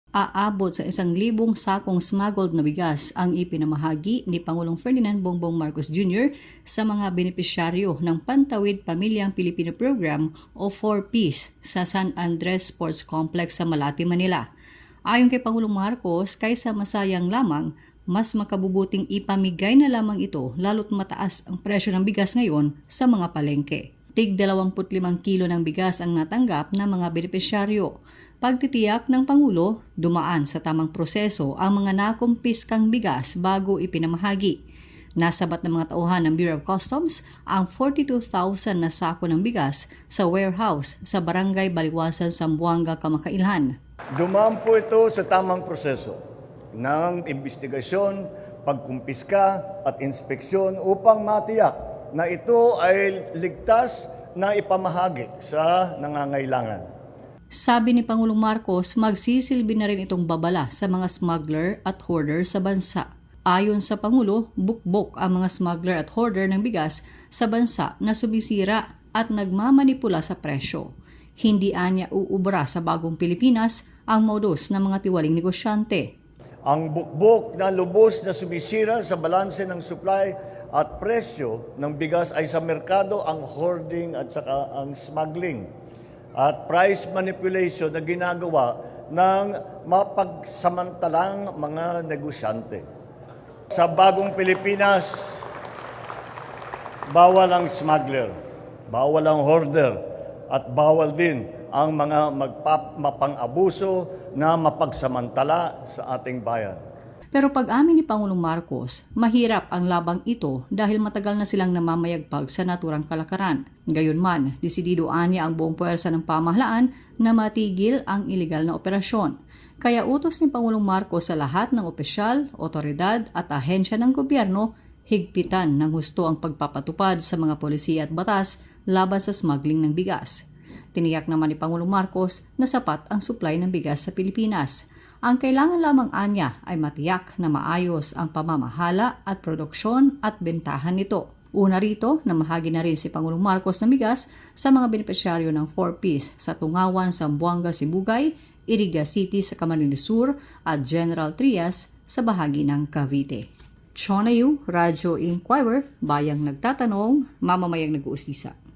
Aabot sa 1,000 sakong smuggled na bigas ang ipinamahagi ni Pangulong Ferdinand Bongbong Marcos Jr. sa mga benepisyaryo ng Pantawid Pamilyang Pilipino Program o 4Ps sa San Andres Sports Complex sa Malate, Manila. Ayon kay Pangulong Marcos, kaysa masayang lamang, mas makabubuting ipamigay na lamang ito lalo't mataas ang presyo ng bigas ngayon sa mga palengke. Tig 25 kilo ng bigas ang natanggap ng mga benepisyaryo. Pagtitiyak ng Pangulo, dumaan sa tamang proseso ang mga nakumpiskang bigas bago ipinamahagi. Nasabat ng mga tauhan ng Bureau of Customs ang 42,000 na sako ng bigas sa warehouse sa Barangay Baliwasan, Zamboanga, Kamakailan. Dumaan po ito sa tamang proseso ng investigasyon, pagkumpiska at inspeksyon upang matiyak na ito ay ligtas na ipamahagi sa nangangailangan. Sabi ni Pangulong Marcos, magsisilbi na rin itong babala sa mga smuggler at hoarder sa bansa. Ayon sa Pangulo, bukbok ang mga smuggler at hoarder ng bigas sa bansa na sumisira at nagmamanipula sa presyo. Hindi anya uubra sa bagong Pilipinas ang modus ng mga tiwaling negosyante. Ang bukbok na lubos na sumisira sa balanse ng supply at presyo ng bigas ay sa merkado ang hoarding at saka ang smuggling at price manipulation na ginagawa ng mapagsamantalang mga negosyante. Sa bagong Pilipinas, bawal ang smuggler, bawal ang hoarder, at bawal din ang mga mapang-abuso na mapagsamantala sa ating bayan. Pero pag-amin ni Pangulong Marcos, mahirap ang labang ito dahil matagal na silang namamayagpag sa naturang kalakaran. Gayunman, desidido anya ang buong puwersa ng pamahalaan na matigil ang ilegal na operasyon. Kaya utos ni Pangulong Marcos sa lahat ng opisyal, otoridad at ahensya ng gobyerno, higpitan ng husto ang pagpapatupad sa mga polisiya at batas laban sa smuggling ng bigas. Tiniyak naman ni Pangulong Marcos na sapat ang supply ng bigas sa Pilipinas. Ang kailangan lamang anya ay matiyak na maayos ang pamamahala at produksyon at bentahan nito. Una rito, namahagi na rin si Pangulong Marcos ng bigas sa mga benepisyaryo ng 4Ps sa Tungawan, Zamboanga, Sibugay, Iriga City sa Camarines Sur at General Trias sa bahagi ng Cavite. Chonayu, Radyo Inquirer, Bayang Nagtatanong, Mamamayang Nag-uusisa.